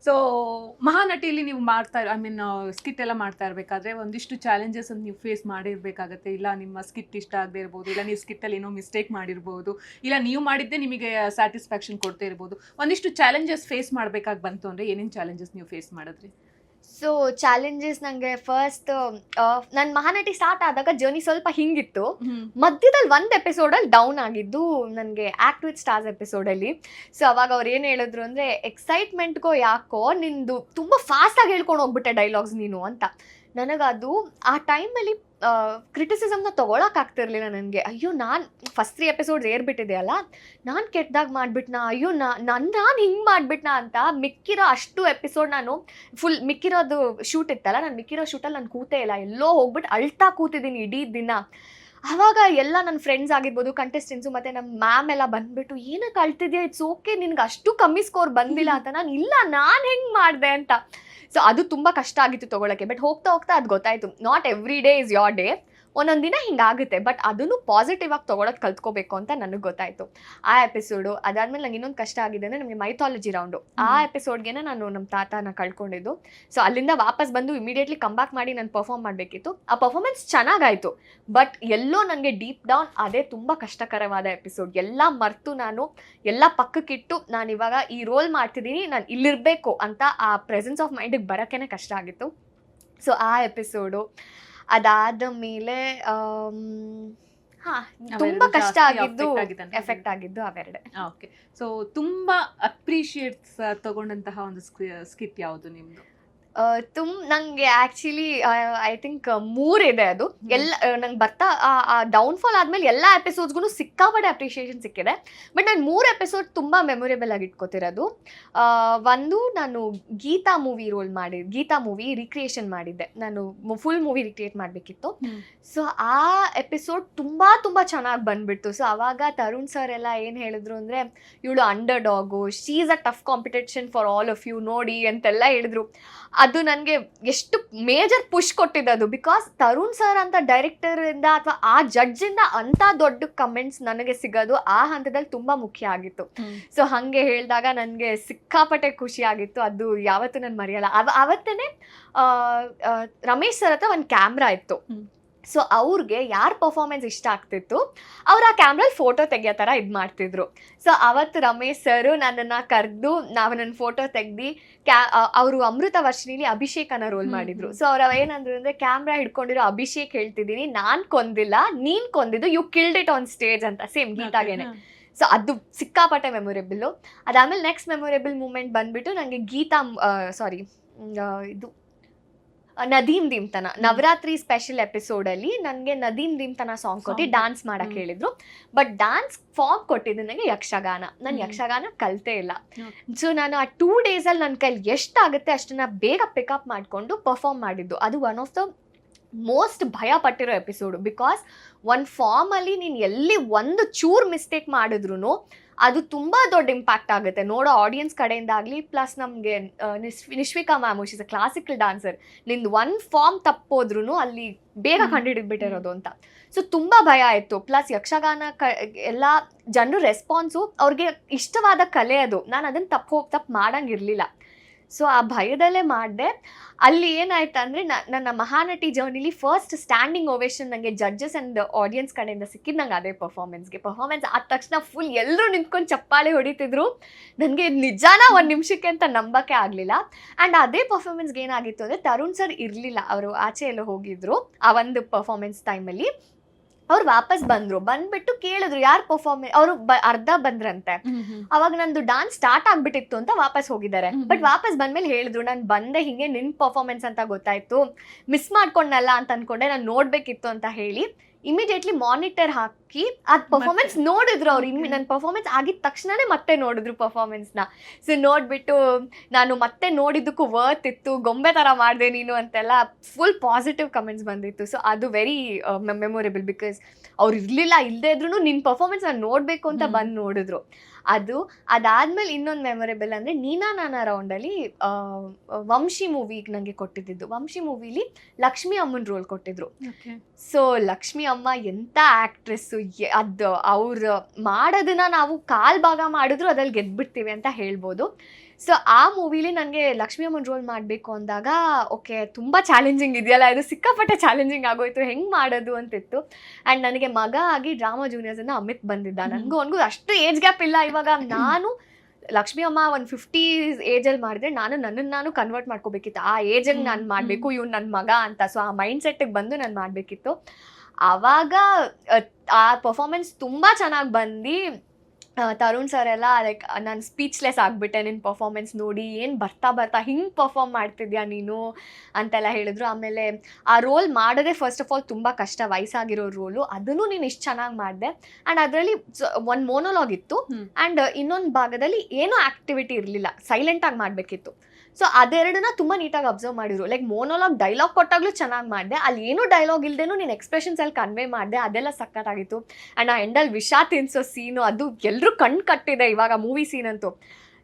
So ಮಹಾನಟಿಯಲ್ಲಿ ನೀವು ಮಾಡ್ತಾ skit ಎಲ್ಲ ಮಾಡ್ತಾ ಇರಬೇಕಾದ್ರೆ ಒಂದಿಷ್ಟು ಚಾಲೆಂಜಸ್ ಅಂತ ನೀವು ಫೇಸ್ ಮಾಡಿರ್ಬೇಕಾಗತ್ತೆ. ಇಲ್ಲ ನಿಮ್ಮ ಸ್ಕಿಟ್ ಇಷ್ಟ ಆಗದೆ ಇರ್ಬೋದು, ಇಲ್ಲ ನೀವು ಸ್ಕಿಟ್ಟಲ್ಲಿ ಏನೋ ಮಿಸ್ಟೇಕ್ ಮಾಡಿರ್ಬೋದು, ಇಲ್ಲ ನೀವು ಮಾಡಿದ್ದೆ ನಿಮಗೆ ಸ್ಯಾಟಿಸ್ಫ್ಯಾಕ್ಷನ್ ಕೊಡ್ತಾ ಇರ್ಬೋದು. ಒಂದಿಷ್ಟು ಚಾಲೆಂಜಸ್ ಫೇಸ್ ಮಾಡಬೇಕಾಗಿ ಬಂತು ಅಂದರೆ ಏನೇನು ಚಾಲೆಂಜಸ್ ನೀವು ಫೇಸ್ ಮಾಡಿದ್ರಿ? ಸೊ ಚಾಲೆಂಜಸ್ ನನಗೆ ಫಸ್ಟ್ ನನ್ನ ಮಹಾನಟಿ ಸ್ಟಾರ್ಟ್ ಆದಾಗ ಜರ್ನಿ ಸ್ವಲ್ಪ ಹಿಂಗಿತ್ತು. ಮಧ್ಯದಲ್ಲಿ ಒಂದು ಎಪಿಸೋಡಲ್ಲಿ ಡೌನ್ ಆಗಿದ್ದು ನನಗೆ ಆಕ್ಟ್ ವಿತ್ ಸ್ಟಾರ್ಸ್ ಎಪಿಸೋಡಲ್ಲಿ. ಸೊ ಅವಾಗ ಅವ್ರು ಏನು ಹೇಳಿದ್ರು ಅಂದರೆ, ಎಕ್ಸೈಟ್ಮೆಂಟ್ಗೋ ಯಾಕೋ ನಿಂದು ತುಂಬ ಫಾಸ್ಟಾಗಿ ಹೇಳ್ಕೊಂಡು ಹೋಗ್ಬಿಟ್ಟೆ ಡೈಲಾಗ್ಸ್ ನೀನು ಅಂತ. ನನಗದು ಆ ಟೈಮಲ್ಲಿ ಕ್ರಿಟಿಸಿಸಮ್ನ ತೊಗೊಳಕ್ಕಾಗ್ತಿರ್ಲಿಲ್ಲ ನನಗೆ. ಅಯ್ಯೋ, ನಾನು ಫಸ್ಟ್ 3 ಎಪಿಸೋಡ್ಸ್ ಏರ್ಬಿಟ್ಟಿದೆ ಅಲ್ಲ, ನಾನು ಕೆಟ್ಟದಾಗ ಮಾಡಿಬಿಟ್ನಾ, ಅಯ್ಯೋ ನಾನು ಹಿಂಗೆ ಮಾಡಿಬಿಟ್ನಾ ಅಂತ. ಮಿಕ್ಕಿರೋ ಅಷ್ಟು ಎಪಿಸೋಡ್ ನಾನು ಮಿಕ್ಕಿರೋದು ಶೂಟ್ ಇತ್ತಲ್ಲ, ನಾನು ಮಿಕ್ಕಿರೋ ಶೂಟಲ್ಲಿ ನಾನು ಕೂತೇ ಇಲ್ಲ, ಎಲ್ಲೋ ಹೋಗ್ಬಿಟ್ಟು ಅಳ್ತಾ ಕೂತಿದ್ದೀನಿ ಇಡೀ ದಿನ. ಆವಾಗ ಎಲ್ಲ ನನ್ನ ಫ್ರೆಂಡ್ಸ್ ಆಗಿರ್ಬೋದು, ಕಂಟೆಸ್ಟೆಂಟ್ಸು ಮತ್ತು ನಮ್ಮ ಮ್ಯಾಮ್ ಎಲ್ಲ ಬಂದುಬಿಟ್ಟು, ಏನಕ್ಕೆ ಅಳ್ತಿದ್ಯಾ, ಇಟ್ಸ್ ಓಕೆ, ನಿನ್ಗೆ ಅಷ್ಟು ಕಮ್ಮಿ ಸ್ಕೋರ್ ಬಂದಿಲ್ಲ ಅಂತ. ನಾನು ಹೆಂಗೆ ಮಾಡಿದೆ ಅಂತ. ಸೊ ಅದು ತುಂಬ ಕಷ್ಟ ಆಗಿತ್ತು ತೊಗೊಳಕ್ಕೆ. ಬಟ್ ಹೋಗ್ತಾ ಹೋಗ್ತಾ ಅದು ಗೊತ್ತಾಯಿತು, not every day is your day, ಒಂದೊಂದು ದಿನ ಹಿಂಗಾಗುತ್ತೆ, ಬಟ್ ಅದನ್ನು ಪಾಸಿಟಿವ್ ಆಗಿ ತೊಗೊಳೋದು ಕಲ್ತ್ಕೋಬೇಕು ಅಂತ ನನಗೆ ಗೊತ್ತಾಯಿತು ಆ ಎಪಿಸೋಡು. ಅದಾದಮೇಲೆ ನಂಗೆ ಇನ್ನೊಂದು ಕಷ್ಟ ಆಗಿದೆ ಅಂದರೆ ನಮಗೆ ಮೈಥಾಲಜಿ ರೌಂಡು. ಆ ಎಪಿಸೋಡ್ಗೆ ನಾನು ನಮ್ಮ ತಾತನ ಕಳ್ಕೊಂಡಿದ್ದು. ಸೊ ಅಲ್ಲಿಂದ ವಾಪಸ್ ಬಂದು ಇಮಿಡಿಯೇಟ್ಲಿ ಕಮ್ಬ್ಯಾಕ್ ಮಾಡಿ ನಾನು ಪರ್ಫಾರ್ಮ್ ಮಾಡಬೇಕಿತ್ತು. ಆ ಪರ್ಫಾರ್ಮೆನ್ಸ್ ಚೆನ್ನಾಗಾಯಿತು, ಬಟ್ ಎಲ್ಲೋ ನನಗೆ ಡೀಪ್ ಡೌನ್ ಅದೇ ತುಂಬ ಕಷ್ಟಕರವಾದ ಎಪಿಸೋಡ್. ಎಲ್ಲ ಮರೆತು ನಾನು ಎಲ್ಲ ಪಕ್ಕಕ್ಕಿಟ್ಟು ನಾನು ಇವಾಗ ಈ ರೋಲ್ ಮಾಡ್ತಿದ್ದೀನಿ, ನಾನು ಇಲ್ಲಿರಬೇಕು ಅಂತ ಆ ಪ್ರೆಸೆನ್ಸ್ ಆಫ್ ಮೈಂಡಿಗೆ ಬರೋಕ್ಕೇ ಕಷ್ಟ ಆಗಿತ್ತು. ಸೊ ಆ ಎಪಿಸೋಡು ಅದಾದ ಮೇಲೆ ತುಂಬಾ ಕಷ್ಟ ಆಗಿದ್ದು, ಎಫೆಕ್ಟ್ ಆಗಿದ್ದು ಅವೆರಡೆ. ಓಕೆ. ಸೊ ತುಂಬಾ ಅಪ್ರಿಶಿಯೇಟ್ಸ್ ತಗೊಂಡಂತಹ ಒಂದು ಸ್ಕಿಟ್ ಯಾವುದು ನಿಮ್ದು? ನಂಗೆ ಆ್ಯಕ್ಚುಲಿ ಐ ಥಿಂಕ್ 3 ಇದೆ. ಅದು ಎಲ್ಲ ನಂಗೆ ಬರ್ತಾ ಆ ಡೌನ್ಫಾಲ್ ಆದಮೇಲೆ ಎಲ್ಲ ಎಪಿಸೋಡ್ಸ್ಗೂ ಸಿಕ್ಕಾಪಟ್ಟೆ ಅಪ್ರಿಷಿಯೇಷನ್ ಸಿಕ್ಕಿದೆ. ಬಟ್ ನಾನು 3 ಎಪಿಸೋಡ್ ತುಂಬ ಮೆಮೊರೇಬಲ್ ಆಗಿ ಇಟ್ಕೋತಿರೋದು. ಒಂದು, ನಾನು ಗೀತಾ ಮೂವಿ ರಿಕ್ರಿಯೇಷನ್ ಮಾಡಿದ್ದೆ. ನಾನು ಫುಲ್ ಮೂವಿ ರಿಕ್ರಿಯೇಟ್ ಮಾಡಬೇಕಿತ್ತು. ಸೊ ಆ ಎಪಿಸೋಡ್ ತುಂಬ ಚೆನ್ನಾಗಿ ಬಂದ್ಬಿಡ್ತು. ಸೊ ಅವಾಗ ತರುಣ್ ಸರ್ ಎಲ್ಲ ಏನು ಹೇಳಿದ್ರು ಅಂದರೆ, ಇವಳು underdog, she is a tough competition for all of you ನೋಡಿ ಅಂತೆಲ್ಲ ಹೇಳಿದ್ರು. ಅದು ನನಗೆ ಎಷ್ಟು ಮೇಜರ್ ಪುಷ್ ಕೊಟ್ಟಿದ್ದು. ಬಿಕಾಸ್ ತರುಣ್ ಸರ್ ಅಂತ ಡೈರೆಕ್ಟರಿಂದ ಅಥವಾ ಆ ಜಡ್ಜಿಂದ ಅಂಥ ದೊಡ್ಡ ಕಮೆಂಟ್ಸ್ ನನಗೆ ಸಿಗೋದು ಆ ಹಂತದಲ್ಲಿ ತುಂಬ ಮುಖ್ಯ ಆಗಿತ್ತು. ಸೊ ಹಾಗೆ ಹೇಳಿದಾಗ ನನಗೆ ಸಿಕ್ಕಾಪಟ್ಟೆ ಖುಷಿ ಆಗಿತ್ತು. ಅದು ಯಾವತ್ತೂ ನಾನು ಮರೆಯಲ್ಲ. ಅವತ್ತೇ ರಮೇಶ್ ಸರ್ ಹತ್ರ ಒಂದು ಕ್ಯಾಮ್ರಾ ಇತ್ತು. ಸೊ ಅವ್ರಿಗೆ ಯಾರ ಪರ್ಫಾರ್ಮೆನ್ಸ್ ಇಷ್ಟ ಆಗ್ತಿತ್ತು ಅವ್ರು ಆ ಕ್ಯಾಮ್ರಲ್ಲಿ ಫೋಟೋ ತೆಗಿಯೋ ಥರ ಇದು ಮಾಡ್ತಿದ್ರು. ಸೊ ಅವತ್ತು ರಮೇಶ್ ಸರು ನನ್ನನ್ನು ಕರೆದು ನನ್ನ ಫೋಟೋ ತೆಗ್ದು ಅವರು ಅಮೃತ ವರ್ಷಿಣಿಲಿ ಅಭಿಷೇಕನ ರೋಲ್ ಮಾಡಿದ್ರು. ಸೊ ಅವ್ರು ಏನಂದ್ರು ಅಂದರೆ, ಕ್ಯಾಮ್ರಾ ಹಿಡ್ಕೊಂಡಿರೋ ಅಭಿಷೇಕ್ ಹೇಳ್ತಿದ್ದೀನಿ, ನಾನು ಕೊಂದಿಲ್ಲ, ನೀನು ಕೊಂದಿದ್ದು, you killed it on stage ಅಂತ, ಸೇಮ್ ಗೀತಾಗೇನೆ. ಸೊ ಅದು ಸಿಕ್ಕಾಪಟ್ಟೆ ಮೆಮೊರೇಬಲ್ಲು. ಅದಾದಮೇಲೆ ನೆಕ್ಸ್ಟ್ ಮೆಮೊರೇಬಲ್ ಮೂಮೆಂಟ್ ಬಂದುಬಿಟ್ಟು ನನಗೆ ಇದು ನದೀಮ್ ದೀಮ್ತನ ನವರಾತ್ರಿ ಸ್ಪೆಷಲ್ ಎಪಿಸೋಡಲ್ಲಿ ನನಗೆ ನದೀಮ್ ದೀಮ್ತನ ಸಾಂಗ್ ಕೊಟ್ಟು ಡ್ಯಾನ್ಸ್ ಮಾಡಕ್ಕೆ ಹೇಳಿದ್ರು. ಬಟ್ ಡ್ಯಾನ್ಸ್ ಫಾರ್ಮ್ ಕೊಟ್ಟಿದ್ದು ನನಗೆ ಯಕ್ಷಗಾನ. ನಾನು ಯಕ್ಷಗಾನ ಕಲಿತೇ ಇಲ್ಲ. ಸೊ ನಾನು ಆ 2 ಡೇಸಲ್ಲಿ ನನ್ನ ಕೈಲಿ ಎಷ್ಟಾಗುತ್ತೆ ಅಷ್ಟನ್ನ ಬೇಗ ಪಿಕಪ್ ಮಾಡಿಕೊಂಡು ಪರ್ಫಾರ್ಮ್ ಮಾಡಿದ್ದು. ಅದು ಒನ್ ಆಫ್ ದ ಮೋಸ್ಟ್ ಭಯ ಪಟ್ಟಿರೋ ಎಪಿಸೋಡು. ಬಿಕಾಸ್ ಒಂದು ಫಾರ್ಮಲ್ಲಿ ನೀನು ಎಲ್ಲಿ ಒಂದು ಚೂರು ಮಿಸ್ಟೇಕ್ ಮಾಡಿದ್ರು ಅದು ತುಂಬ ದೊಡ್ಡ ಇಂಪ್ಯಾಕ್ಟ್ ಆಗುತ್ತೆ ನೋಡೋ ಆಡಿಯನ್ಸ್ ಕಡೆಯಿಂದ ಆಗಲಿ. ಪ್ಲಸ್ ನಮಗೆ Nishvika ma'am, she's a classical dancer, ನಿಂದು ಒಂದು ಫಾರ್ಮ್ ತಪ್ಪೋದ್ರೂ ಅಲ್ಲಿ ಬೇಗ ಕಂಡುಹಿಡಿದ್ಬಿಟ್ಟಿರೋದು ಅಂತ. ಸೊ ತುಂಬ ಭಯ ಆಯಿತು. ಪ್ಲಸ್ ಯಕ್ಷಗಾನ ಎಲ್ಲ ಜನರು ರೆಸ್ಪಾನ್ಸು ಅವ್ರಿಗೆ ಇಷ್ಟವಾದ ಕಲೆ ಅದು. ನಾನು ಅದನ್ನು ತಪ್ಪು ಮಾಡಂಗಿರಲಿಲ್ಲ. ಸೊ ಆ ಭಯದಲ್ಲೇ ಮಾಡಿದೆ. ಅಲ್ಲಿ ಏನಾಯ್ತು ಅಂದರೆ, ನನ್ನ ಮಹಾನಟಿ ಜರ್ನಿಲಿ ಫಸ್ಟ್ ಸ್ಟ್ಯಾಂಡಿಂಗ್ ಓವೇಷನ್ ನನಗೆ ಜಡ್ಜಸ್ ಆ್ಯಂಡ್ ಆಡಿಯನ್ಸ್ ಕಡೆಯಿಂದ ಸಿಕ್ಕಿದ್ದು ನಂಗೆ ಅದೇ ಪರ್ಫಾರ್ಮೆನ್ಸ್ ಆದ ತಕ್ಷಣ ಫುಲ್ ಎಲ್ಲರೂ ನಿಂತ್ಕೊಂಡು ಚಪ್ಪಾಳೆ ಹೊಡಿತಿದ್ರು. ನನಗೆ ನಿಜಾನ 1 ನಿಮಿಷಕ್ಕೆ ಅಂತ ನಂಬಕ್ಕೆ ಆಗಲಿಲ್ಲ. ಆ್ಯಂಡ್ ಅದೇ ಪರ್ಫಾರ್ಮೆನ್ಸ್ಗೆ ಏನಾಗಿತ್ತು ಅಂದರೆ, ತರುಣ್ ಸರ್ ಇರಲಿಲ್ಲ, ಅವರು ಆಚೆ ಎಲ್ಲೋ ಹೋಗಿದ್ರು ಆ ಒಂದು ಪರ್ಫಾರ್ಮೆನ್ಸ್ ಟೈಮಲ್ಲಿ. ಅವ್ರು ವಾಪಸ್ ಬಂದ್ಬಿಟ್ಟು ಕೇಳಿದ್ರು ಯಾರು ಅವರು ಅರ್ಧ ಬಂದ್ರಂತೆ. ಅವಾಗ ನಂದು ಡಾನ್ಸ್ ಸ್ಟಾರ್ಟ್ ಆಗ್ಬಿಟ್ಟಿತ್ತು ಅಂತ ವಾಪಸ್ ಹೋಗಿದ್ದಾರೆ. ಬಟ್ ವಾಪಸ್ ಬಂದ್ಮೇಲೆ ಹೇಳಿದ್ರು, ನಾನು ಬಂದೆ ಹಿಂಗೆ ನಿನ್ ಪರ್ಫಾರ್ಮೆನ್ಸ್ ಅಂತ ಗೊತ್ತಾಯ್ತು, ಮಿಸ್ ಮಾಡ್ಕೊಂಡಲ್ಲ ಅಂತ ಅನ್ಕೊಂಡೆ, ನಾನು ನೋಡ್ಬೇಕಿತ್ತು ಅಂತ ಹೇಳಿ ಇಮಿಡಿಯೇಟ್ಲಿ ಮಾನಿಟರ್ ಹಾಕಿ ಅದು ಪರ್ಫಾರ್ಮೆನ್ಸ್ ನೋಡಿದ್ರು ಅವ್ರು. ನನ್ನ ಪರ್ಫಾರ್ಮೆನ್ಸ್ ಆಗಿದ ತಕ್ಷಣನೇ ಮತ್ತೆ ನೋಡಿದ್ರು ಪರ್ಫಾರ್ಮೆನ್ಸ್ನ. ಸೊ ನೋಡಿಬಿಟ್ಟು ನಾನು ಮತ್ತೆ ನೋಡಿದ್ದಕ್ಕೂ ವರ್ತ್ ಇತ್ತು, ಗೊಂಬೆ ಥರ ಮಾಡಿದೆ ನೀನು ಅಂತೆಲ್ಲ ಫುಲ್ ಪಾಸಿಟಿವ್ ಕಮೆಂಟ್ಸ್ ಬಂದಿತ್ತು. ಸೊ ಅದು ವೆರಿ ಮೆಮೊರೇಬಲ್. ಬಿಕಾಸ್ ಅವ್ರು ಇಲ್ಲದೇ ಇದ್ರೂ ನಿನ್ನ ಪರ್ಫಾರ್ಮೆನ್ಸ್ ನಾನು ನೋಡಬೇಕು ಅಂತ ಬಂದು ನೋಡಿದ್ರು. ಅದಾದ್ಮೇಲೆ ಇನ್ನೊಂದು ಮೆಮೊರೇಬಲ್ ಅಂದರೆ, ನೀನಾ ನಾನಾ ರೌಂಡಲ್ಲಿ ವಂಶಿ ಮೂವಿಗೆ ನನಗೆ ಕೊಟ್ಟಿದ್ದು. ವಂಶಿ ಮೂವಿಲಿ ಲಕ್ಷ್ಮಿ ಅಮ್ಮನ ರೋಲ್ ಕೊಟ್ಟಿದ್ರು. ಸೊ ಲಕ್ಷ್ಮಿ ಅಮ್ಮ ಎಂಥ ಆ್ಯಕ್ಟ್ರೆಸ್ಸು, ಸೊ ಅದು ಅವ್ರು ಮಾಡೋದನ್ನ ನಾವು ಕಾಲ್ ಭಾಗ ಮಾಡಿದ್ರು ಅದ್ರಲ್ಲಿ ಗೆದ್ಬಿಡ್ತೀವಿ ಅಂತ ಹೇಳ್ಬೋದು. ಸೊ ಆ ಮೂವಿಲಿ ನನಗೆ ಲಕ್ಷ್ಮಿ ಅಮ್ಮನ ರೋಲ್ ಮಾಡಬೇಕು ಅಂದಾಗ ಓಕೆ ತುಂಬ ಚಾಲೆಂಜಿಂಗ್ ಇದೆಯಲ್ಲ, ಇದು ಸಿಕ್ಕಾಪಟ್ಟೆ ಚಾಲೆಂಜಿಂಗ್ ಆಗೋಯ್ತು, ಹೆಂಗೆ ಮಾಡೋದು ಅಂತಿತ್ತು. ಆ್ಯಂಡ್ ನನಗೆ ಮಗ ಆಗಿ ಡ್ರಾಮಾ ಜೂನಿಯರ್ಸಿಂದ ಅಮಿತ್ ಬಂದಿದ್ದ. ನನಗೂ ಅವನಿಗೂ ಅಷ್ಟು ಏಜ್ ಗ್ಯಾಪ್ ಇಲ್ಲ. ಇವಾಗ ನಾನು ಲಕ್ಷ್ಮಿ ಅಮ್ಮ ಒಂದು 50 ಏಜಲ್ಲಿ ಮಾಡಿದ್ರೆ ನಾನು ಕನ್ವರ್ಟ್ ಮಾಡ್ಕೋಬೇಕಿತ್ತು. ಆ ಏಜಿಗೆ ನಾನು ಮಾಡಬೇಕು, ಇವ್ನು ನನ್ನ ಮಗ ಅಂತ. ಸೊ ಆ ಮೈಂಡ್ ಸೆಟ್ಟಿಗೆ ಬಂದು ನಾನು ಮಾಡಬೇಕಿತ್ತು. ಆವಾಗ ಆ ಪರ್ಫಾರ್ಮೆನ್ಸ್ ತುಂಬ ಚೆನ್ನಾಗಿ ಬಂದು ತರುಣ್ ಸರ್ ಎಲ್ಲ ಲೈಕ್ ನಾನು ಸ್ಪೀಚ್ಲೆಸ್ ಆಗಿಬಿಟ್ಟೆ ನಿನ್ನ ಪರ್ಫಾರ್ಮೆನ್ಸ್ ನೋಡಿ, ಏನು ಬರ್ತಾ ಹಿಂಗೆ ಪರ್ಫಾರ್ಮ್ ಮಾಡ್ತಿದ್ಯಾ ನೀನು ಅಂತೆಲ್ಲ ಹೇಳಿದ್ರು. ಆಮೇಲೆ ಆ ರೋಲ್ ಮಾಡೋದೇ ಫಸ್ಟ್ ಆಫ್ ಆಲ್ ತುಂಬ ಕಷ್ಟ, ವಯಸ್ಸಾಗಿರೋ ರೋಲು, ಅದನ್ನು ನೀನು ಇಷ್ಟು ಚೆನ್ನಾಗಿ ಮಾಡಿದೆ. ಆ್ಯಂಡ್ ಅದರಲ್ಲಿ ಒಂದು ಮೋನೋಲಾಗ್ ಇತ್ತು ಆ್ಯಂಡ್ ಇನ್ನೊಂದು ಭಾಗದಲ್ಲಿ ಏನೂ ಆ್ಯಕ್ಟಿವಿಟಿ ಇರಲಿಲ್ಲ, ಸೈಲೆಂಟಾಗಿ ಮಾಡಬೇಕಿತ್ತು. ಸೊ ಅದೆರಡನ್ನ ತುಂಬ ನೀಟಾಗಿ ಅಬ್ಸರ್ವ್ ಮಾಡಿದ್ರು. ಲೈಕ್ ಮೋನೋಲಾಗ್ ಡೈಲಾಗ್ ಕೊಟ್ಟಾಗ್ಲೂ ಚೆನ್ನಾಗಿ ಮಾಡಿದೆ, ಅಲ್ಲಿ ಏನೂ ಡೈಲಾಗ್ ಇಲ್ಲದೇನೂ ನೀನು ಎಕ್ಸ್ಪ್ರೆಷನ್ಸ್ ಅಲ್ಲಿ ಕನ್ವೆ ಮಾಡಿದೆ, ಅದೆಲ್ಲ ಸಖತ್ತಾಗಿತ್ತು. ಆ್ಯಂಡ್ ಆ ಎಂಡಲ್ಲಿ ವಿಷ ತಿನ್ಸೋ ಸೀನು ಅದು ಎಲ್ಲರೂ ಕಣ್ಣು ಕಟ್ಟಿದೆ ಇವಾಗ ಮೂವಿ ಸೀನ್ ಅಂತೂ.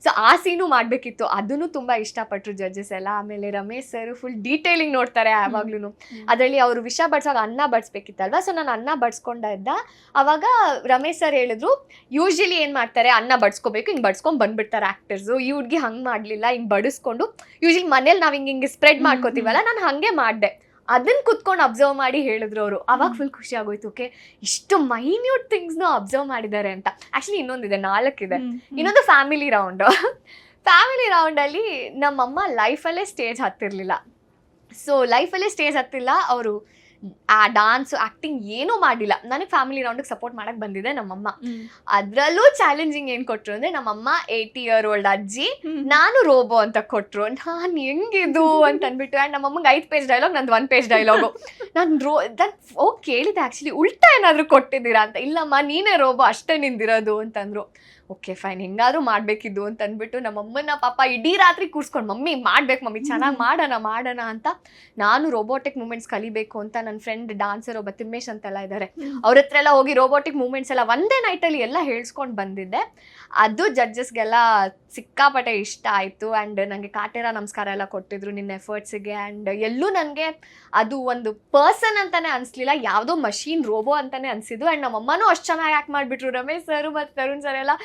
ಸೊ ಆ ಸೀನು ಮಾಡಬೇಕಿತ್ತು, ಅದನ್ನು ತುಂಬ ಇಷ್ಟಪಟ್ಟರು ಜಡ್ಜಸ್ ಎಲ್ಲ. ಆಮೇಲೆ ರಮೇಶ್ ಸರ್ ಫುಲ್ ಡೀಟೇಲಿಂಗ್ ನೋಡ್ತಾರೆ ಯಾವಾಗ್ಲೂ. ಅದರಲ್ಲಿ ಅವರು ವಿಷ ಬಡ್ಸಾಗ ಅನ್ನ ಬಡಿಸ್ಬೇಕಿತ್ತಲ್ವ, ಸೊ ನಾನು ಅನ್ನ ಬಡ್ಸ್ಕೊಂಡ ಇದ್ದ. ಅವಾಗ ರಮೇಶ್ ಸರ್ ಹೇಳಿದ್ರು ಯೂಶ್ವಲಿ ಏನು ಮಾಡ್ತಾರೆ, ಅನ್ನ ಬಡ್ಸ್ಕೋಬೇಕು, ಹಿಂಗೆ ಬಡ್ಸ್ಕೊಂಡು ಬಂದ್ಬಿಡ್ತಾರೆ ಆ್ಯಕ್ಟರ್ಸು, ಈ ಹುಡುಗಿ ಹಂಗೆ ಮಾಡಲಿಲ್ಲ, ಹಿಂಗೆ ಬಡಿಸ್ಕೊಂಡು ಯೂಶ್ವಲಿ ಮನೇಲಿ ನಾವು ಹಿಂಗೆ ಸ್ಪ್ರೆಡ್ ಮಾಡ್ಕೋತೀವಲ್ಲ, ನಾನು ಹಾಗೆ ಮಾಡಿದೆ. ಅದನ್ನ ಕುತ್ಕೊಂಡು ಅಬ್ಸರ್ವ್ ಮಾಡಿ ಹೇಳಿದ್ರು ಅವರು. ಅವಾಗ ಫುಲ್ ಖುಷಿ ಆಗೋಯ್ತು, ಓಕೆ ಇಷ್ಟು ಮೈನ್ಯೂಟ್ ಥಿಂಗ್ಸ್ನ ಅಬ್ಸರ್ವ್ ಮಾಡಿದ್ದಾರೆ ಅಂತ. ಆ್ಯಕ್ಚುಲಿ ಇನ್ನೊಂದಿದೆ, 4 ಇದೆ. ಇನ್ನೊಂದು ಫ್ಯಾಮಿಲಿ ರೌಂಡಲ್ಲಿ ನಮ್ಮಮ್ಮ ಲೈಫಲ್ಲೇ ಸ್ಟೇಜ್ ಹತ್ತಿರಲಿಲ್ಲ. ಸೊ ಲೈಫಲ್ಲೇ ಸ್ಟೇಜ್ ಹತ್ತಿಲ್ಲ ಅವರು, ಆ ಡಾನ್ಸು ಆ್ಯಕ್ಟಿಂಗ್ ಏನೂ ಮಾಡಲಿಲ್ಲ. ನನಗೆ ಫ್ಯಾಮಿಲಿ ರೌಂಡಿಗೆ ಸಪೋರ್ಟ್ ಮಾಡಕ್ಕೆ ಬಂದಿದೆ ನಮ್ಮಮ್ಮ. ಅದರಲ್ಲೂ ಚಾಲೆಂಜಿಂಗ್ ಏನು ಕೊಟ್ಟರು ಅಂದರೆ, ನಮ್ಮಮ್ಮ 80 year old ಅಜ್ಜಿ, ನಾನು ರೋಬೋ ಅಂತ ಕೊಟ್ಟರು. ನಾನು ಹೆಂಗಿದು ಅಂತ ಅಂದ್ಬಿಟ್ಟು. ಆ್ಯಂಡ್ ನಮ್ಮಮ್ಮಗೆ 5 ಪೇಜ್ ಡೈಲಾಗ್, ನಂದು 1 ಪೇಜ್ ಡೈಲಾಗು. ನಾನು ಕೇಳಿದೆ ಆ್ಯಕ್ಚುಲಿ ಉಲ್ಟಾ ಏನಾದರೂ ಕೊಟ್ಟಿದ್ದೀರಾ ಅಂತ. ಇಲ್ಲಮ್ಮ ನೀನೇ ರೋಬೋ ಅಷ್ಟೇ ನಿಂದಿರೋದು ಅಂತಂದರು. ಓಕೆ ಫೈನ್, ಹೆಂಗಾದ್ರೂ ಮಾಡಬೇಕಿದ್ದು ಅಂತ ಅಂದ್ಬಿಟ್ಟು ನಮ್ಮಮ್ಮನ ಪಾಪ ಇಡೀ ರಾತ್ರಿ ಕೂರ್ಸ್ಕೊಂಡು, ಮಮ್ಮಿ ಮಾಡ್ಬೇಕು ಮಮ್ಮಿ, ಚೆನ್ನಾಗಿ ಮಾಡೋಣ ಅಂತ. ನಾನು ರೋಬೋಟಿಕ್ ಮೂಮೆಂಟ್ಸ್ ಕಲಿಬೇಕು ಅಂತ ನನ್ನ ಫ್ರೆಂಡ್ ಡಾನ್ಸರ್ ಒಬ್ಬ ತಿಮ್ಮೇಶ್ ಅಂತೆಲ್ಲ ಇದ್ದಾರೆ, ಅವ್ರ ಹತ್ರ ಎಲ್ಲ ಹೋಗಿ ರೋಬೋಟಿಕ್ ಮೂಮೆಂಟ್ಸ್ ಎಲ್ಲ ಒಂದೇ ನೈಟಲ್ಲಿ ಎಲ್ಲ ಹೇಳ್ಸ್ಕೊಂಡು ಬಂದಿದ್ದೆ. ಅದು ಜಡ್ಜಸ್ಗೆಲ್ಲ ಸಿಕ್ಕಾಪಟ್ಟೆ ಇಷ್ಟ ಆಯಿತು. ಆ್ಯಂಡ್ ನನಗೆ ಕಾಟೇರ ನಮಸ್ಕಾರ ಎಲ್ಲ ಕೊಟ್ಟಿದ್ರು ನಿನ್ನ ಎಫರ್ಟ್ಸಿಗೆ. ಆ್ಯಂಡ್ ಎಲ್ಲೂ ನನಗೆ ಅದು ಒಂದು ಪರ್ಸನ್ ಅಂತಲೇ ಅನಿಸ್ಲಿಲ್ಲ, ಯಾವುದೋ ಮಷೀನ್ ರೋಬೋ ಅಂತಲೇ ಅನಿಸಿದ್ದು. ಆ್ಯಂಡ್ ನಮ್ಮಮ್ಮನೂ ಅಷ್ಟು ಚೆನ್ನಾಗಿ ಆ್ಯಕ್ಟ್ ಮಾಡಿಬಿಟ್ರು. ರಮೇಶ್ ಸರ್ ಮತ್ತು ತರುಣ್ ಸರ್ ಎಲ್ಲ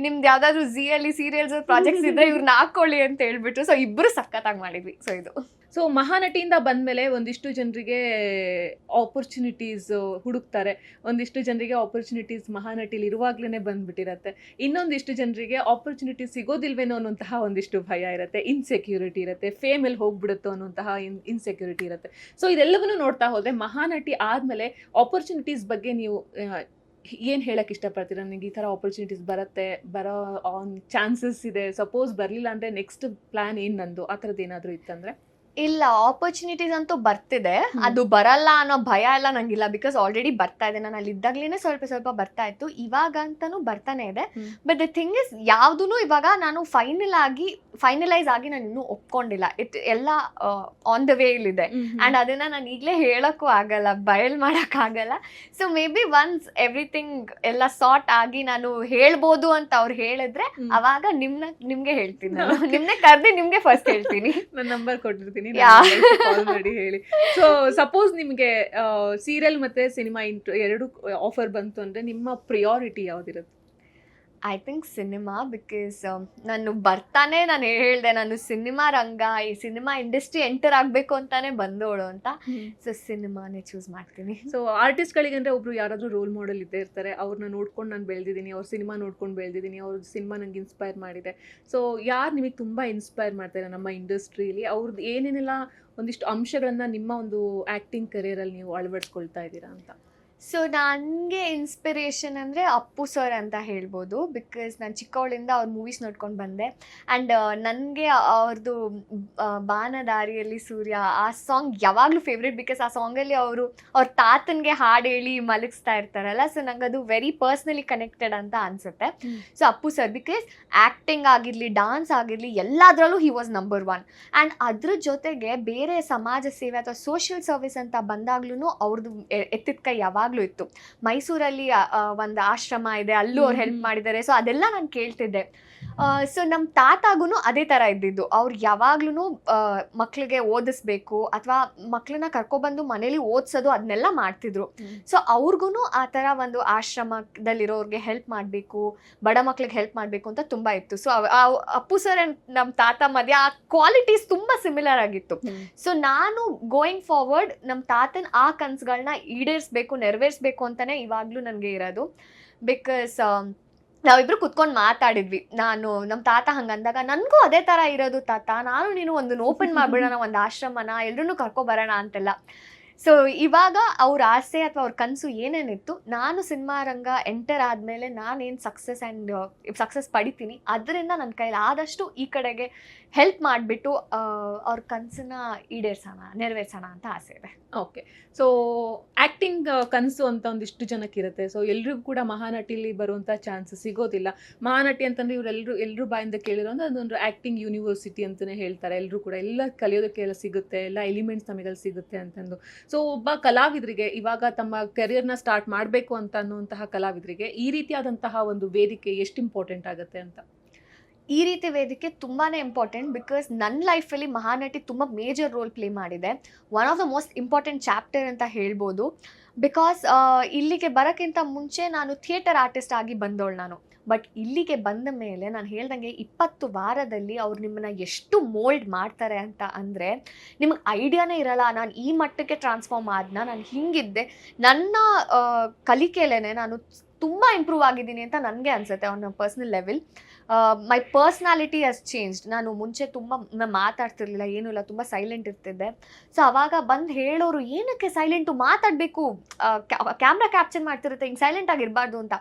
ನಿಮ್ದು ಯಾವುದಾದ್ರೂ ಝೀಯಲ್ಲಿ ಸೀರಿಯಲ್ಸ್ ಪ್ರಾಜೆಕ್ಟ್ಸ್ ಇದ್ದರೆ ಇವ್ರನ್ನ ಹಾಕ್ಕೊಳ್ಳಿ ಅಂತ ಹೇಳ್ಬಿಟ್ರು. ಸೊ ಇಬ್ಬರು ಸಖತ್ತಾಗಿ ಮಾಡಿದ್ವಿ. ಸೊ ಇದು ಸೊ ಮಹಾನಟಿಯಿಂದ ಬಂದಮೇಲೆ ಒಂದಿಷ್ಟು ಜನರಿಗೆ ಆಪರ್ಚುನಿಟೀಸ್ ಹುಡುಕ್ತಾರೆ, ಒಂದಿಷ್ಟು ಜನರಿಗೆ ಆಪರ್ಚುನಿಟೀಸ್ ಮಹಾನಟಿಲಿ ಇರುವಾಗ್ಲೇ ಬಂದ್ಬಿಟ್ಟಿರತ್ತೆ, ಇನ್ನೊಂದಿಷ್ಟು ಜನರಿಗೆ ಆಪರ್ಚುನಿಟೀಸ್ ಸಿಗೋದಿಲ್ವೇನೋ ಅನ್ನೋಂತಹ ಒಂದಿಷ್ಟು ಭಯ ಇರುತ್ತೆ, ಇನ್ಸೆಕ್ಯೂರಿಟಿ ಇರುತ್ತೆ, ಫೇಮಲ್ಲಿ ಹೋಗ್ಬಿಡುತ್ತೋ ಅನ್ನೋಂತಹ ಇನ್ಸೆಕ್ಯೂರಿಟಿ ಇರುತ್ತೆ. ಸೊ ಇದೆಲ್ಲವನ್ನೂ ನೋಡ್ತಾ ಹೋದರೆ ಮಹಾನಟಿ ಆದಮೇಲೆ ಆಪರ್ಚುನಿಟೀಸ್ ಬಗ್ಗೆ ನೀವು ಏನು ಹೇಳಕ್ಕೆ ಇಷ್ಟಪಡ್ತೀರಾ? ನನಗೆ ಈ ಥರ ಆಪರ್ಚುನಿಟೀಸ್ ಬರೋ ಚಾನ್ಸಸ್ ಇದೆ, ಸಪೋಸ್ ಬರಲಿಲ್ಲ ಅಂದರೆ ನೆಕ್ಸ್ಟ್ ಪ್ಲ್ಯಾನ್ ಏನು ನಂದು, ಆ ಥರದ್ದು ಏನಾದರೂ ಇತ್ತಂದರೆ? ಇಲ್ಲ, ಆಪರ್ಚುನಿಟೀಸ್ ಅಂತೂ ಬರ್ತಿದೆ, ಅದು ಬರಲ್ಲ ಅನ್ನೋ ಭಯ ಎಲ್ಲ ನಂಗಿಲ್ಲ. ಬಿಕಾಸ್ ಆಲ್ರೆಡಿ ಬರ್ತಾ ಇದೆ, ನಾನು ಅಲ್ಲಿ ಇದ್ದಾಗ್ಲೇ ಸ್ವಲ್ಪ ಬರ್ತಾ ಇತ್ತು, ಇವಾಗ ಅಂತಾನು ಬರ್ತಾನೆ ಇದೆ. ಬಟ್ ದ ಥಿಂಗ್ ಇಸ್, ಯಾವುದೂ ಇವಾಗ ನಾನು ಫೈನಲೈಸ್ ಆಗಿ ನಾನು ಇನ್ನೂ ಒಪ್ಕೊಂಡಿಲ್ಲ. ಎಲ್ಲ ಆನ್ ದ ವೇ ಇಲ್ಲಿದೆ. ಆ್ಯಂಡ್ ಅದನ್ನ ನಾನು ಈಗಲೇ ಹೇಳೋಕ್ಕೂ ಆಗಲ್ಲ, ಬಯಲ್ ಮಾಡೋಕ್ಕಾಗಲ್ಲ. So may be once everything ಎಲ್ಲ ಸಾರ್ಟ್ ಆಗಿ ನಾನು ಹೇಳ್ಬೋದು ಅಂತ ಅವ್ರು ಹೇಳಿದ್ರೆ ಅವಾಗ ನಿಮ್ಗೆ ಹೇಳ್ತೀನಿ, ನಾನು ನಿಮ್ನೆ ಕರೆದು ನಿಮ್ಗೆ ಫಸ್ಟ್ ಹೇಳ್ತೀನಿ. ನನ್ನ ನಂಬರ್ ಕೊಟ್ಟಿರ್ತೀನಿ, ಕಾಲ್ ಮಾಡಿ ಹೇಳಿ. ಸೊ ಸಪೋಸ್ ನಿಮಗೆ ಸೀರಿಯಲ್ ಮತ್ತೆ ಸಿನಿಮಾ ಎರಡು ಆಫರ್ ಬಂತು ಅಂದ್ರೆ ನಿಮ್ಮ ಪ್ರಿಯಾರಿಟಿ ಯಾವ್ದಿರುತ್ತೆ? I think cinema. ಬಿಕಾಸ್ ನಾನು ಹೇಳಿದೆ, ನಾನು ಸಿನಿಮಾ ರಂಗ, ಈ ಸಿನಿಮಾ ಇಂಡಸ್ಟ್ರಿ ಎಂಟರ್ ಆಗಬೇಕು ಅಂತಾನೆ ಬಂದೋಳು ಅಂತ. ಸೊ ಸಿನಿಮಾನೇ ಚೂಸ್ ಮಾಡ್ತೀನಿ. ಸೊ ಆರ್ಟಿಸ್ಟ್ಗಳಿಗಂದ್ರೆ ಒಬ್ರು ಯಾರಾದರೂ ರೋಲ್ ಮಾಡೆಲ್ ಇದ್ದೇ ಇರ್ತಾರೆ, ಅವ್ರನ್ನ ನೋಡ್ಕೊಂಡು ನಾನು ಬೆಳೆದಿದ್ದೀನಿ, ಅವ್ರ ಸಿನಿಮಾ ನೋಡ್ಕೊಂಡು ಬೆಳೆದಿದ್ದೀನಿ, ಅವ್ರ ಸಿನಿಮಾ ನಂಗೆ ಇನ್ಸ್ಪೈರ್ ಮಾಡಿದೆ. ಸೊ ಯಾರು ನಿಮಗೆ ತುಂಬ ಇನ್ಸ್ಪೈರ್ ಮಾಡ್ತಾರೆ ನಮ್ಮ ಇಂಡಸ್ಟ್ರಿಯಲ್ಲಿ? ಅವ್ರದ್ದು ಏನೇನೆಲ್ಲ ಒಂದಿಷ್ಟು ಅಂಶಗಳನ್ನು ನಿಮ್ಮ ಒಂದು ಆ್ಯಕ್ಟಿಂಗ್ ಕರಿಯರಲ್ಲಿ ನೀವು ಅಳವಡಿಸ್ಕೊಳ್ತಾ ಇದ್ದೀರಾ ಅಂತ? ಸೊ ನನಗೆ ಇನ್ಸ್ಪಿರೇಷನ್ ಅಂದರೆ ಅಪ್ಪು ಸರ್ ಅಂತ ಹೇಳ್ಬೋದು. ಬಿಕಾಸ್ ನಾನು ಚಿಕ್ಕವಳಿಂದ ಅವ್ರ ಮೂವೀಸ್ ನೋಡ್ಕೊಂಡು ಬಂದೆ. ಆ್ಯಂಡ್ ನನಗೆ ಅವ್ರದ್ದು ಬಾನದಾರಿಯಲ್ಲಿ ಸೂರ್ಯ ಆ ಸಾಂಗ್ ಯಾವಾಗಲೂ ಫೇವ್ರೇಟ್. ಬಿಕಾಸ್ ಆ ಸಾಂಗಲ್ಲಿ ಅವ್ರ ತಾತನಿಗೆ ಹಾಡು ಹೇಳಿ ಮಲಗಿಸ್ತಾ ಇರ್ತಾರಲ್ಲ, ಸೊ ನಂಗೆ ಅದು ವೆರಿ ಪರ್ಸ್ನಲಿ ಕನೆಕ್ಟೆಡ್ ಅಂತ ಅನಿಸುತ್ತೆ. So Appu sir, because acting ಆಗಿರಲಿ, ಡಾನ್ಸ್ ಆಗಿರಲಿ, ಎಲ್ಲದರಲ್ಲೂ ಹಿ ವಾಸ್ ನಂಬರ್ 1. ಆ್ಯಂಡ್ ಅದ್ರ ಜೊತೆಗೆ ಬೇರೆ ಸಮಾಜ ಸೇವೆ ಅಥವಾ ಸೋಷಿಯಲ್ ಸರ್ವಿಸ್ ಅಂತ ಬಂದಾಗ್ಲೂ ಅವ್ರದ್ದು ಎತ್ತಿದ ಕೈ ಯಾವಾಗಲೂ ಇತ್ತು. ಮೈಸೂರಲ್ಲಿ ಒಂದು ಆಶ್ರಮ ಇದೆ, ಅಲ್ಲೂ ಅವ್ರು ಹೆಲ್ಪ್ ಮಾಡಿದ್ದಾರೆ. ಸೊ ಅದೆಲ್ಲ ನಾನು ಕೇಳ್ತಿದ್ದೆ. ಸೊ ನಮ್ಮ ತಾತಾಗೂ ಅದೇ ಥರ ಇದ್ದಿದ್ದು. ಅವ್ರು ಯಾವಾಗ್ಲೂ ಮಕ್ಳಿಗೆ ಓದಿಸ್ಬೇಕು ಅಥವಾ ಮಕ್ಳನ್ನ ಕರ್ಕೊಬಂದು ಮನೇಲಿ ಓದಿಸೋದು ಅದನ್ನೆಲ್ಲ ಮಾಡ್ತಿದ್ರು. ಸೊ ಅವ್ರಿಗೂ ಆ ಥರ ಒಂದು ಆಶ್ರಮದಲ್ಲಿರೋರಿಗೆ ಹೆಲ್ಪ್ ಮಾಡಬೇಕು, ಬಡ ಮಕ್ಳಿಗೆ ಹೆಲ್ಪ್ ಮಾಡಬೇಕು ಅಂತ ತುಂಬ ಇತ್ತು. ಸೊ ಅಪ್ಪು ಸರ್ ಆ್ಯಂಡ್ ನಮ್ಮ ತಾತ ಮಧ್ಯೆ ಆ ಕ್ವಾಲಿಟೀಸ್ ತುಂಬ ಸಿಮಿಲರ್ ಆಗಿತ್ತು. ಸೊ ನಾನು ಗೋಯಿಂಗ್ ಫಾರ್ವರ್ಡ್ ನಮ್ಮ ತಾತನ ಆ ಕನಸುಗಳನ್ನ ಈಡೇರಿಸ್ಬೇಕು, ನೆರವೇರಿಸ್ಬೇಕು ಅಂತಲೇ ಇವಾಗಲೂ ನನಗೆ ಇರೋದು. ಬಿಕಾಸ್ ನಾವಿಬ್ರು ಕುತ್ಕೊಂಡು ಮಾತಾಡಿದ್ವಿ. ನಾನು ನಮ್ಮ ತಾತ ಹಂಗಂದಾಗ ನನಗೂ ಅದೇ ಥರ ಇರೋದು ತಾತ, ನಾನು ನೀನು ಒಂದು ಓಪನ್ ಮಾಡಿಬಿಡೋಣ, ಒಂದು ಆಶ್ರಮನ, ಎಲ್ಲರೂ ಕರ್ಕೊಬರೋಣ ಅಂತೆಲ್ಲ. ಸೊ ಇವಾಗ ಅವ್ರ ಆಸೆ ಅಥವಾ ಅವ್ರ ಕನಸು ಏನೇನಿತ್ತು, ನಾನು ಸಿನಿಮಾ ರಂಗ ಎಂಟರ್ ಆದಮೇಲೆ ನಾನೇನು ಸಕ್ಸಸ್ ಪಡಿತೀನಿ ಅದರಿಂದ ನನ್ನ ಕೈಲಿ ಆದಷ್ಟು ಈ ಕಡೆಗೆ ಹೆಲ್ಪ್ ಮಾಡಿಬಿಟ್ಟು ಅವ್ರ ಕನಸನ್ನ ಈಡೇರಿಸೋಣ, ನೆರವೇರಿಸೋಣ ಅಂತ ಆಸೆ ಇದೆ. ಓಕೆ. ಸೊ ಆ್ಯಕ್ಟಿಂಗ್ ಕನಸು ಅಂತ ಒಂದಿಷ್ಟು ಜನಕ್ಕಿರುತ್ತೆ. ಸೊ ಎಲ್ರಿಗೂ ಕೂಡ ಮಹಾನಟಿಲಿ ಬರುವಂಥ ಚಾನ್ಸ್ ಸಿಗೋದಿಲ್ಲ. ಮಹಾನಟಿ ಅಂತಂದರೆ ಎಲ್ಲರೂ ಬಾಯಿಂದ ಕೇಳಿರೋ ಅದೊಂದು ಆ್ಯಕ್ಟಿಂಗ್ ಯೂನಿವರ್ಸಿಟಿ ಅಂತಲೇ ಹೇಳ್ತಾರೆ. ಎಲ್ಲರೂ ಕೂಡ ಎಲ್ಲ ಕಲಿಯೋದಕ್ಕೆಲ್ಲ ಸಿಗುತ್ತೆ, ಎಲ್ಲ ಎಲಿಮೆಂಟ್ಸ್ ನಮಗೆಲ್ಲ ಸಿಗುತ್ತೆ ಅಂತಂದು. ಸೊ ಒಬ್ಬ ಕಲಾವಿದರಿಗೆ ಇವಾಗ ತಮ್ಮ ಕೆರಿಯರ್ನ ಸ್ಟಾರ್ಟ್ ಮಾಡಬೇಕು ಅಂತ ಅನ್ನುವಂತಹ ಕಲಾವಿದರಿಗೆ ಈ ರೀತಿಯಾದಂತಹ ಒಂದು ವೇದಿಕೆ ಎಷ್ಟು ಇಂಪಾರ್ಟೆಂಟ್ ಆಗುತ್ತೆ ಅಂತ? ಈ ರೀತಿ ವೇದಿಕೆ ತುಂಬಾ ಇಂಪಾರ್ಟೆಂಟ್. ಬಿಕಾಸ್ ನನ್ನ ಲೈಫಲ್ಲಿ ಮಹಾನಟಿ ತುಂಬ ಮೇಜರ್ ರೋಲ್ ಪ್ಲೇ ಮಾಡಿದೆ. One of the most important chapter ಅಂತ ಹೇಳ್ಬೋದು. ಬಿಕಾಸ್ ಇಲ್ಲಿಗೆ ಬರೋಕ್ಕಿಂತ ಮುಂಚೆ ನಾನು ಥಿಯೇಟರ್ ಆರ್ಟಿಸ್ಟ್ ಆಗಿ ಬಂದವಳು ನಾನು. ಬಟ್ ಇಲ್ಲಿಗೆ ಬಂದ ಮೇಲೆ ನಾನು ಹೇಳ್ದಂಗೆ 20 ವಾರದಲ್ಲಿ ಅವ್ರು ನಿಮ್ಮನ್ನ ಎಷ್ಟು ಮೋಲ್ಡ್ ಮಾಡ್ತಾರೆ ಅಂತ ಅಂದರೆ ನಿಮಗೆ ಐಡಿಯಾನೇ ಇರಲ್ಲ. ನಾನು ಈ ಮಟ್ಟಕ್ಕೆ ಟ್ರಾನ್ಸ್ಫಾರ್ಮ್ ಆದ್ನ, ನಾನು ಹಿಂಗಿದ್ದೆ, ನನ್ನ ಕಲಿಕೆಯಲ್ಲೇ ನಾನು ತುಂಬ ಇಂಪ್ರೂವ್ ಆಗಿದ್ದೀನಿ ಅಂತ ನನಗೆ ಅನಿಸುತ್ತೆ on a personal level. My personality has changed. ನಾನು ಮುಂಚೆ ತುಂಬ ಮಾತಾಡ್ತಿರ್ಲಿಲ್ಲ, ಏನೂ ಇಲ್ಲ, ತುಂಬ ಸೈಲೆಂಟ್ ಇರ್ತಿದ್ದೆ. ಸೊ ಅವಾಗ ಬಂದು ಹೇಳೋರು ಏನಕ್ಕೆ ಸೈಲೆಂಟು, ಮಾತಾಡಬೇಕು, ಕ್ಯಾಮ್ರಾ ಕ್ಯಾಪ್ಚರ್ ಮಾಡ್ತಿರುತ್ತೆ, ಹಿಂಗೆ ಸೈಲೆಂಟ್ ಆಗಿರಬಾರ್ದು ಅಂತ.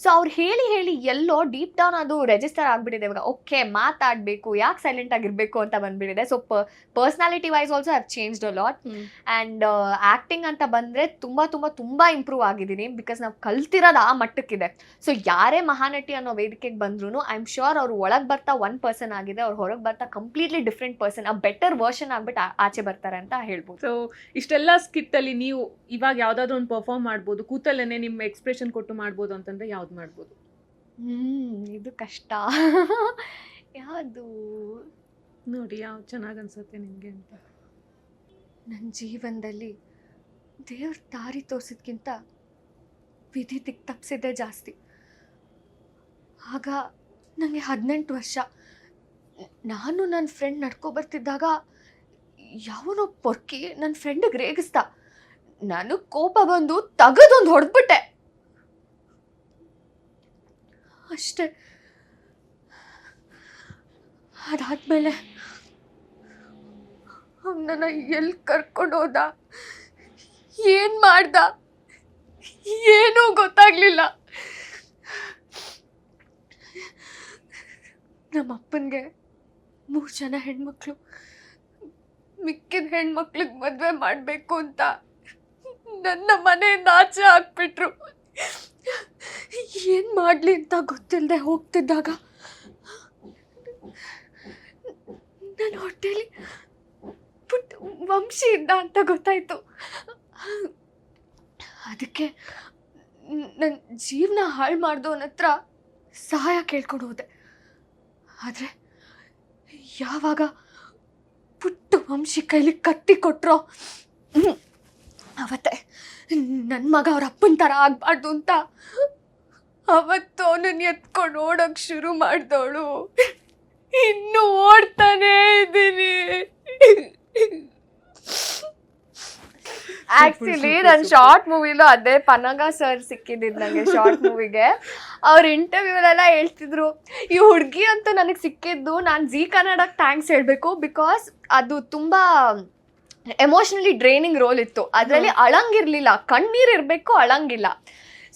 ಸೊ ಅವ್ರು ಹೇಳಿ ಎಲ್ಲೋ ಡೀಪ್ ಡೌನ್ ಅದು ರೆಜಿಸ್ಟರ್ ಆಗಿಬಿಟ್ಟಿದೆ ಇವಾಗ. ಓಕೆ, ಮಾತಾಡಬೇಕು, ಯಾಕೆ ಸೈಲೆಂಟ್ ಆಗಿರಬೇಕು ಅಂತ ಬಂದುಬಿಟ್ಟಿದೆ. So personality wise also have changed a lot. And acting ಅಂತ ಬಂದರೆ ತುಂಬ ಇಂಪ್ರೂವ್ ಆಗಿದ್ದೀನಿ. ಬಿಕಾಸ್ ನಾವು ಕಲ್ತಿರೋದು ಆ ಮಟ್ಟಕ್ಕಿದೆ. ಸೊ ಯಾರೇ ಮಹಾನಟಿ ಅನ್ನೋ ವೇದಿಕೆಗೆ ಬಂದ್ರೂ ಐ ಆಮ್ ಶ್ಯೂರ್ ಅವ್ರು ಒಳಗೆ ಬರ್ತಾ ಒನ್ ಪರ್ಸನ್ ಆಗಿದೆ, ಅವ್ರು ಹೊರಗೆ ಬರ್ತಾ ಕಂಪ್ಲೀಟ್ಲಿ ಡಿಫ್ರೆಂಟ್ ಪರ್ಸನ್, ಆ ಬೆಟರ್ ವರ್ಷನ್ ಆಗ್ಬಿಟ್ಟು ಆಚೆ ಬರ್ತಾರೆ ಅಂತ ಹೇಳ್ಬೋದು. ಸೊ ಇಷ್ಟೆಲ್ಲ ಸ್ಕಿಟ್ಟಲ್ಲಿ ನೀವು ಇವಾಗ ಯಾವುದಾದ್ರೂ ಒಂದು ಪರ್ಫಾರ್ಮ್ ಮಾಡ್ಬೋದು, ಕೂತಲ್ಲೇ ನಿಮ್ಮ ಎಕ್ಸ್ಪ್ರೆಷನ್ ಕೊಟ್ಟು ಮಾಡ್ಬೋದು ಅಂತಂದರೆ ಯಾವ್ದು ಮಾಡ್ಬೋದು? ಇದು ಕಷ್ಟ. ಯಾವುದು ನೋಡಿ ಯಾವ್ದು ಚೆನ್ನಾಗಿ ಅನ್ಸುತ್ತೆ ನಿಮಗೆ ಅಂತ. ನನ್ನ ಜೀವನದಲ್ಲಿ ದೇವ್ರ ದಾರಿ ತೋರಿಸಿದ್ಕಿಂತ ವಿಧಿ ದಿಕ್ ತಪ್ಪಿಸಿದ್ದೆ ಜಾಸ್ತಿ. ಆಗ ನನಗೆ 18 ವರ್ಷ. ನಾನು ನನ್ನ ಫ್ರೆಂಡ್ ನಡ್ಕೊಬರ್ತಿದ್ದಾಗ ಯಾವನೋ ಪೊರ್ಕಿ ನನ್ನ ಫ್ರೆಂಡಿಗೆ ರೇಗಿಸ್ದ. ನನಗೆ ಕೋಪ ಬಂದು ತೆಗೆದೊಂದು ಹೊಡೆದ್ಬಿಟ್ಟೆ ಅಷ್ಟೇ. ಅದಾದ್ಮೇಲೆ ಅವನನ್ನ ಎಲ್ಲಿ ಕರ್ಕೊಂಡೋದ, ಏನು ಮಾಡ್ದ, ಏನೂ ಗೊತ್ತಾಗ್ಲಿಲ್ಲ. ನಮ್ಮ ಅಪ್ಪನಿಗೆ 3 ಜನ ಹೆಣ್ಮಕ್ಳು, ಮಿಕ್ಕಿದ ಹೆಣ್ಮಕ್ಳಿಗೆ ಮದುವೆ ಮಾಡಬೇಕು ಅಂತ ನನ್ನ ಮನೆಯಿಂದ ಆಚೆ ಹಾಕ್ಬಿಟ್ರು. ಏನು ಮಾಡಲಿ ಅಂತ ಗೊತ್ತಿಲ್ಲದೆ ಹೋಗ್ತಿದ್ದಾಗ ನನ್ನ ಹೊಟ್ಟೆಲಿ ಪುಟ್ಟ ವಂಶಿ ಇದ್ದ ಅಂತ ಗೊತ್ತಾಯ್ತು. ಅದಕ್ಕೆ ನನ್ನ ಜೀವನ ಹಾಳು ಮಾಡ್ದವನ ಹತ್ರ ಸಹಾಯ ಕೇಳ್ಕೊಂಡು ಹೋದೆ. ಆದರೆ ಯಾವಾಗ ಪುಟ್ಟ ವಂಶಿ ಕೈಲಿ ಕತ್ತಿ ಕೊಟ್ರೋ ಅವತ್ತೇ ನನ್ನ ಮಗ ಅವ್ರ ಅಪ್ಪನ ಥರ ಆಗಬಾರ್ದು ಅಂತ ಅವತ್ತು ಅವನನ್ನು ಎತ್ಕೊಂಡು ಓಡೋಕೆ ಶುರು ಮಾಡಿದವಳು. ಇನ್ನೂ ಓಡ್ತಾನೇ ಇದ್ದೀನಿ. ಆಕ್ಚುಲಿ ನನ್ನ ಶಾರ್ಟ್ ಮೂವಿಲೂ ಅದೇ ಪನಗ ಸರ್ ಸಿಕ್ಕಿದ್ದು ನನಗೆ ಶಾರ್ಟ್ ಮೂವಿಗೆ. ಅವ್ರ ಇಂಟರ್ವ್ಯೂಲೆಲ್ಲ ಹೇಳ್ತಿದ್ರು, ಈ ಹುಡುಗಿ ಅಂತೂ ನನಗೆ ಸಿಕ್ಕಿದ್ದು ನಾನು ಜೀ ಕನ್ನಡಕ್ಕೆ ಥ್ಯಾಂಕ್ಸ್ ಹೇಳಬೇಕು. ಬಿಕಾಸ್ ಅದು ತುಂಬ ಎಮೋಷ್ನಲಿ ಡ್ರೈನಿಂಗ್ ರೋಲ್ ಇತ್ತು. ಅದರಲ್ಲಿ ಅಳಂಗಿರಲಿಲ್ಲ, ಕಣ್ಣೀರು ಇರಬೇಕು, ಅಳಂಗಿಲ್ಲ.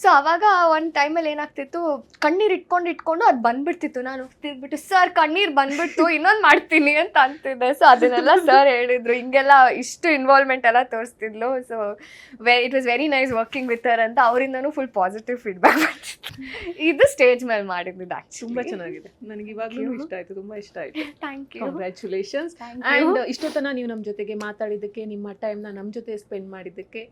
ಸೊ ಅವಾಗ ಒಂದು ಟೈಮಲ್ಲಿ ಏನಾಗ್ತಿತ್ತು, ಕಣ್ಣೀರು ಇಟ್ಕೊಂಡು ಅದು ಬಂದ್ಬಿಡ್ತಿತ್ತು. ನಾನು ತಿರ್ಬಿಟ್ಟು ಸರ್ ಕಣ್ಣೀರು ಬಂದ್ಬಿಟ್ಟು ಇನ್ನೊಂದು ಮಾಡ್ತೀನಿ ಅಂತ ಅಂತಿದ್ದೆ. ಸೊ ಅದನ್ನೆಲ್ಲ ಸರ್ ಹೇಳಿದ್ರು, ಹಿಂಗೆಲ್ಲ ಇಷ್ಟು ಇನ್ವಾಲ್ವ್ಮೆಂಟ್ ಎಲ್ಲ ತೋರಿಸ್ತಿದ್ಲು. So it was very nice working with her ಅಂತ ಅವರಿಂದನೂ ಫುಲ್ ಪಾಸಿಟಿವ್ ಫೀಡ್ಬ್ಯಾಕ್ ಬರ್ತಿತ್ತು. ಇದು ಸ್ಟೇಜ್ ಮೇಲೆ ಮಾಡಿದ್ದು ಆ್ಯಕ್ಚುಲಿ ತುಂಬ ಚೆನ್ನಾಗಿದೆ. ನನಗೆ ಇವಾಗಲೂ ಇಷ್ಟ ಆಯಿತು, ತುಂಬ ಇಷ್ಟ ಆಯಿತು. Thank you. ಕಂಗ್ರ್ಯಾಚುಲೇಷನ್ಸ್. ಆ್ಯಂಡ್ ಇಷ್ಟೊತ್ತನ ನೀವು ನಮ್ಮ ಜೊತೆಗೆ ಮಾತಾಡಿದ್ದಕ್ಕೆ, ನಿಮ್ಮ ಟೈಮ್ನ ನಮ್ಮ ಜೊತೆ ಸ್ಪೆಂಡ್ ಮಾಡಿದ್ದಕ್ಕೆ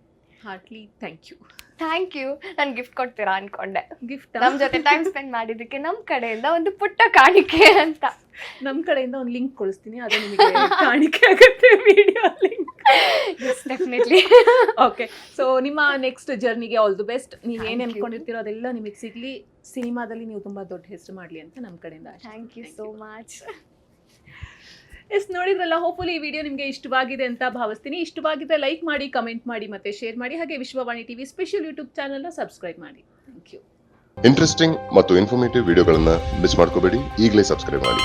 heartly thank you. Thank you. ನಾನು ಗಿಫ್ಟ್ ಕೊಡ್ತೀರಾ ಅನ್ಕೊಂಡೆ. ಗಿಫ್ಟ್ ನಮ್ ಜೊತೆ ಟೈಮ್ ಸ್ಪೆಂಡ್ ಮಾಡಿದ್ದಕ್ಕೆ ನಮ್ ಕಡೆಯಿಂದ ಒಂದು ಪುಟ್ಟ ಕಾಣಿಕೆ ಅಂತ. ನಮ್ ಕಡೆಯಿಂದ ಒಂದು ಲಿಂಕ್ ಕಳಿಸ್ತೀನಿ, ಅದು ನಿಮಗೆ ಕಾಣಿಕೆ ಆಗುತ್ತೆ, video link. Definitely. Okay, so ನಿಮ್ಮ ನೆಕ್ಸ್ಟ್ ಜರ್ನಿಗೆ ಆಲ್ ದಿ ಬೆಸ್ಟ್. ನೀವು ಏನು ಅನ್ಕೊಂಡಿರ್ತೀರೋ ಅದೆಲ್ಲ ನಿಮಗೆ ಸಿಗ್ಲಿ, ಸಿನಿಮಾದಲ್ಲಿ ನೀವು ತುಂಬಾ ದೊಡ್ಡ ಹೆಸರು ಮಾಡ್ಲಿ ಅಂತ ನಮ್ಮ ಕಡೆಯಿಂದ. Thank you so much. Yes, ನೋಡಿದ್ರಲ್ಲ, ಹೋಪ್ಫುಲಿ ಈ ವಿಡಿಯೋ ನಿಮಗೆ ಇಷ್ಟವಾಗಿದೆ ಅಂತ ಭಾವಿಸ್ತೀನಿ. ಇಷ್ಟವಾಗಿದ್ರೆ ಲೈಕ್ ಮಾಡಿ, ಕಮೆಂಟ್ ಮಾಡಿ, ಮತ್ತೆ ಶೇರ್ ಮಾಡಿ. ಹಾಗೆ ವಿಶ್ವವಾಣಿ ಟಿವಿ ಸ್ಪೆಷಲ್ ಯೂಟ್ಯೂಬ್ ಚಾನಲ್ನ ಸಬ್ಸ್ಕ್ರೈಬ್ ಮಾಡಿ. Thank you. ಇಂಟ್ರೆಸ್ಟಿಂಗ್ ಮತ್ತು ಇನ್ಫಾರ್ಮೇಟಿವ್ ವಿಡಿಯೋಗಳನ್ನು ಮಿಸ್ ಮಾಡ್ಕೋಬೇಡಿ, ಈಗಲೇ ಸಬ್ಸ್ಕ್ರೈಬ್ ಮಾಡಿ.